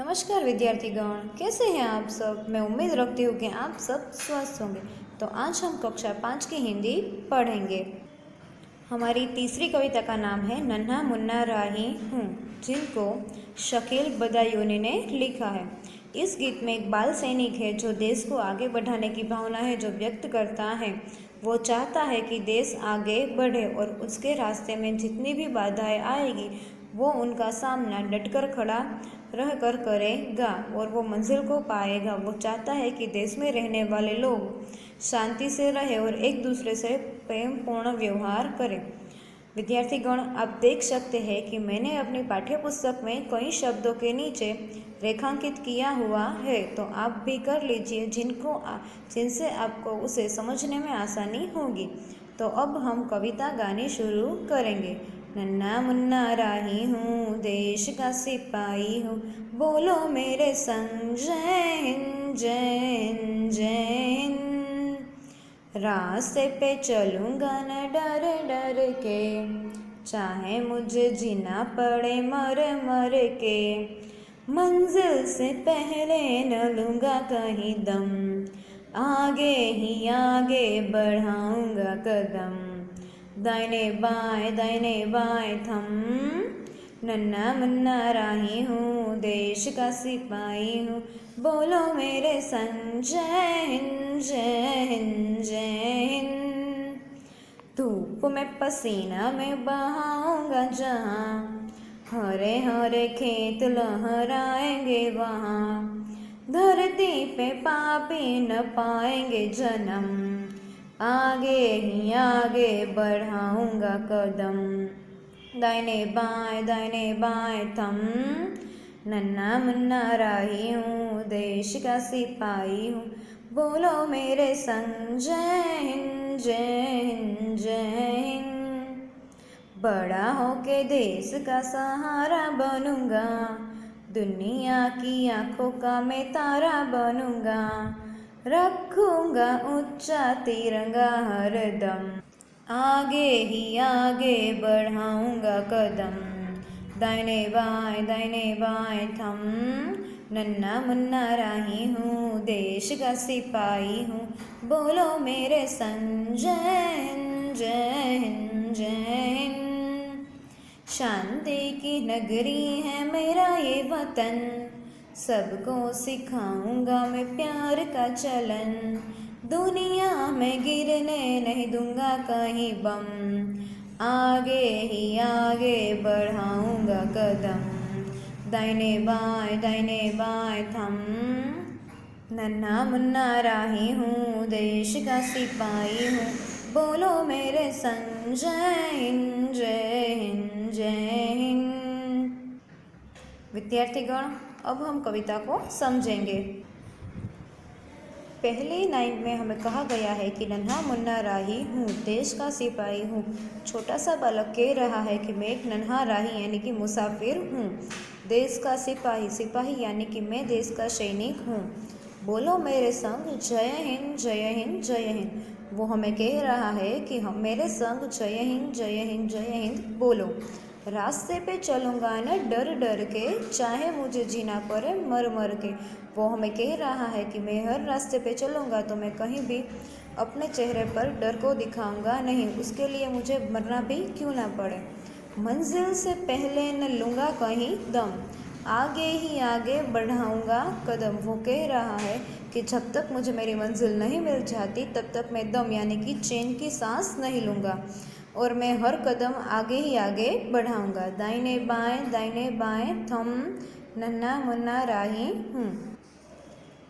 नमस्कार विद्यार्थीगण, कैसे हैं आप सब। मैं उम्मीद रखती हूँ कि आप सब स्वस्थ होंगे। तो आज हम कक्षा 5 की हिंदी पढ़ेंगे। हमारी तीसरी कविता का नाम है नन्हा मुन्ना राही हूँ, जिनको शकील बदायूनी ने लिखा है। इस गीत में एक बाल सैनिक है जो देश को आगे बढ़ाने की भावना है जो व्यक्त करता है। वो चाहता है कि देश आगे बढ़े और उसके रास्ते में जितनी भी बाधाएं आएगी वो उनका सामना डटकर खड़ा रहकर करेगा और वो मंजिल को पाएगा। वो चाहता है कि देश में रहने वाले लोग शांति से रहे और एक दूसरे से प्रेमपूर्ण व्यवहार करें। विद्यार्थीगण, आप देख सकते हैं कि मैंने अपनी पाठ्य पुस्तक में कई शब्दों के नीचे रेखांकित किया हुआ है, तो आप भी कर लीजिए जिनसे आपको उसे समझने में आसानी होगी। तो अब हम कविता गानी शुरू करेंगे। नन्हा मुन्ना राही हूँ, देश का सिपाही हूँ, बोलो मेरे संग जय हिंद जय हिंद जय हिंद। रास्ते पे चलूँगा न डर डर के, चाहे मुझे जीना पड़े मर मर के। मंजिल से पहले न लूँगा कहीं दम, आगे ही आगे बढ़ाऊँगा कदम। दाहिने बाएं थम, नन्हा मुन्ना राही हूँ, देश का सिपाही हूँ, बोलो मेरे संग जय हिंद जय हिंद जय हिंद। धूप में पसीना में बहाऊंगा जहाँ, हरे हरे खेत लहराएंगे वहाँ। धरती पे पापी न पाएंगे जन्म, आगे ही आगे बढ़ाऊंगा कदम। दाहिने बाएं थम, नन्हा मुन्ना राही हूँ, देश का सिपाही हूँ, बोलो मेरे संग जय हिंद जय हिंद जय हिंद। बड़ा होके देश का सहारा बनूंगा, दुनिया की आंखों का मैं तारा बनूंगा। रखूंगा ऊंचा तिरंगा हरदम, आगे ही आगे बढ़ाऊंगा कदम। दाहिने बाएं थम, नन्हा मुन्ना राही हूँ, देश का सिपाही हूँ, बोलो मेरे संग जय हिंद जय हिंद जय हिंद। शांति की नगरी है मेरा ये वतन, सबको सिखाऊंगा मैं प्यार का चलन। दुनिया में गिरने नहीं दूंगा कहीं बम, आगे ही आगे बढ़ाऊंगा कदम। दाहिने बाएं थम, नन्हा मुन्ना राही हूँ, देश का सिपाही हूँ, बोलो मेरे संग जय हिंद जय हिंद जय हिंद। विद्यार्थीगण, अब हम कविता को समझेंगे। पहली लाइन में हमें कहा गया है कि नन्हा मुन्ना राही हूँ, देश का सिपाही हूँ। छोटा सा बालक कह रहा है कि मैं एक नन्हा राही यानी कि मुसाफिर हूँ। देश का सिपाही यानी कि मैं देश का सैनिक हूँ। बोलो मेरे संग जय हिंद जय हिंद जय हिंद। वो हमें कह रहा है कि हम मेरे संग जय हिंद जय हिंद जय हिंद बोलो। रास्ते पे चलूँगा न डर डर के, चाहे मुझे जीना पड़े मर मर के। वो हमें कह रहा है कि मैं हर रास्ते पे चलूँगा तो मैं कहीं भी अपने चेहरे पर डर को दिखाऊंगा नहीं, उसके लिए मुझे मरना भी क्यों ना पड़े। मंजिल से पहले न लूँगा कहीं दम, आगे ही आगे बढ़ाऊंगा कदम। वो कह रहा है कि जब तक मुझे मेरी मंजिल नहीं मिल जाती तब तक मैं दम यानी कि चैन की सांस नहीं लूँगा और मैं हर कदम आगे ही आगे बढ़ाऊंगा। दाहिने बाएं थम, नन्हा मुन्ना राही हूँ।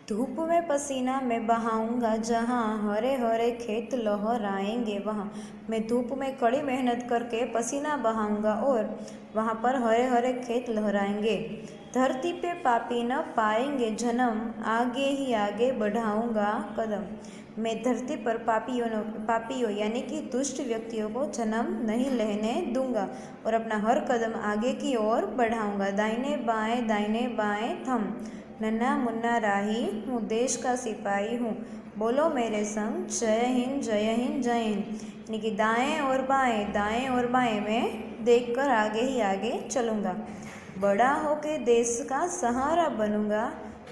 धूप में पसीना मैं बहाऊंगा जहाँ, हरे हरे खेत लहराएंगे वहाँ। मैं धूप में कड़ी मेहनत करके पसीना बहाऊंगा और वहाँ पर हरे हरे खेत लहराएंगे। धरती पे पापी न पाएंगे जन्म, आगे ही आगे बढ़ाऊंगा कदम। मैं धरती पर पापियों यानी कि दुष्ट व्यक्तियों को जन्म नहीं लेने दूंगा और अपना हर कदम आगे की ओर बढ़ाऊंगा। दाहिने बाएं थम, नन्हा मुन्ना राही हूँ, देश का सिपाही हूँ, बोलो मेरे संग जय हिंद जय हिंद जय हिंद। यानी कि दाएं और बाएं मैं देखकर आगे ही आगे चलूँगा। बड़ा होके देश का सहारा बनूंगा,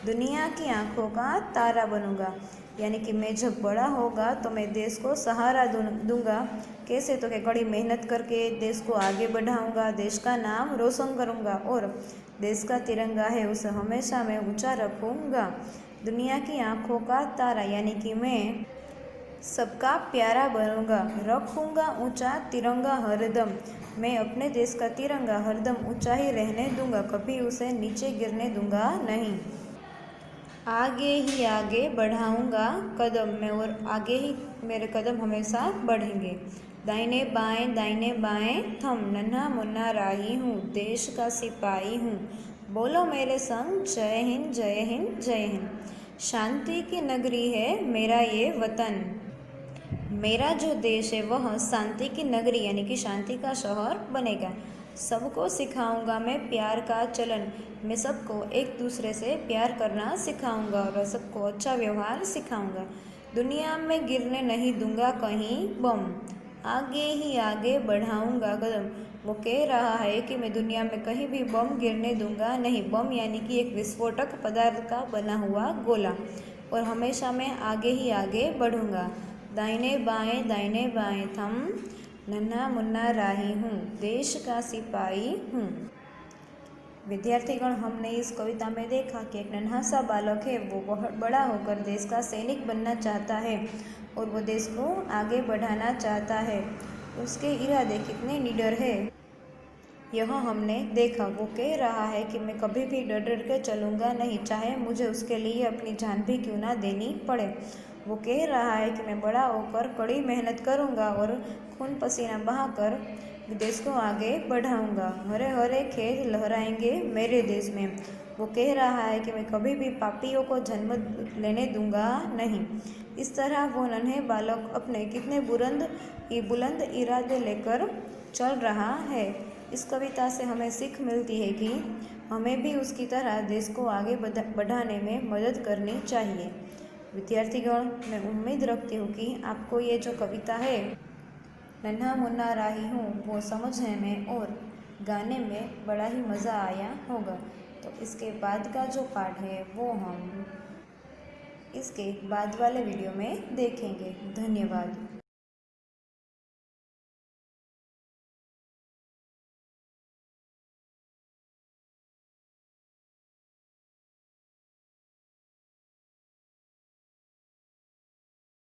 दुनिया की आंखों का तारा बनूंगा। यानी कि मैं जब बड़ा होगा तो मैं देश को सहारा दूंगा। कैसे? तो कि कड़ी मेहनत करके देश को आगे बढ़ाऊंगा, देश का नाम रोशन करूंगा और देश का तिरंगा है उसे हमेशा मैं ऊंचा रखूंगा। दुनिया की आंखों का तारा यानी कि मैं सबका प्यारा बनूंगा, रखूंगा ऊंचा तिरंगा हरदम। मैं अपने देश का तिरंगा हरदम ऊंचा ही रहने दूंगा, कभी उसे नीचे गिरने दूंगा नहीं। आगे ही आगे बढ़ाऊंगा कदम मैं और आगे ही मेरे कदम हमेशा बढ़ेंगे। दाहिने बाएं थम, नन्हा मुन्ना राही हूँ, देश का सिपाही हूँ। बोलो मेरे संग, जय हिंद जय हिंद जय हिंद। शांति की नगरी है मेरा ये वतन। मेरा जो देश है वह शांति की नगरी यानी कि शांति का शहर बनेगा। सबको सिखाऊंगा मैं प्यार का चलन, मैं सबको एक दूसरे से प्यार करना सिखाऊंगा और सबको अच्छा व्यवहार सिखाऊंगा। दुनिया में गिरने नहीं दूंगा कहीं बम, आगे ही आगे बढ़ाऊंगा कदम। वो कह रहा है कि मैं दुनिया में कहीं भी बम गिरने दूंगा नहीं। बम यानी कि एक विस्फोटक पदार्थ का बना हुआ गोला। और हमेशा मैं आगे ही आगे बढ़ूंगा। दाहिने बाएं थम, नन्हा मुन्ना राही हूँ, देश का सिपाही हूँ। विद्यार्थीगण, हमने इस कविता में देखा कि एक नन्हा सा बालक है, वो बहुत बड़ा होकर देश का सैनिक बनना चाहता है और वो देश को आगे बढ़ाना चाहता है। उसके इरादे कितने निडर है यह हमने देखा। वो कह रहा है कि मैं कभी भी डर डर के चलूँगा नहीं, चाहे मुझे उसके लिए अपनी जान भी क्यों ना देनी पड़े। वो कह रहा है कि मैं बड़ा होकर कड़ी मेहनत करूँगा और खून पसीना बहाकर देश को आगे बढ़ाऊँगा। हरे हरे खेत लहराएंगे मेरे देश में। वो कह रहा है कि मैं कभी भी पापियों को जन्म लेने दूंगा नहीं। इस तरह वो नन्हे बालक अपने कितने बुलंद इरादे लेकर चल रहा है। इस कविता से हमें सीख मिलती है कि हमें भी उसकी तरह देश को आगे बढ़ाने में मदद करनी चाहिए। विद्यार्थीगण, मैं उम्मीद रखती हूँ कि आपको ये जो कविता है नन्हा मुन्ना राही हूँ वो समझने में और गाने में बड़ा ही मज़ा आया होगा। तो इसके बाद का जो पार्ट है वो हम इसके बाद वाले वीडियो में देखेंगे। धन्यवाद।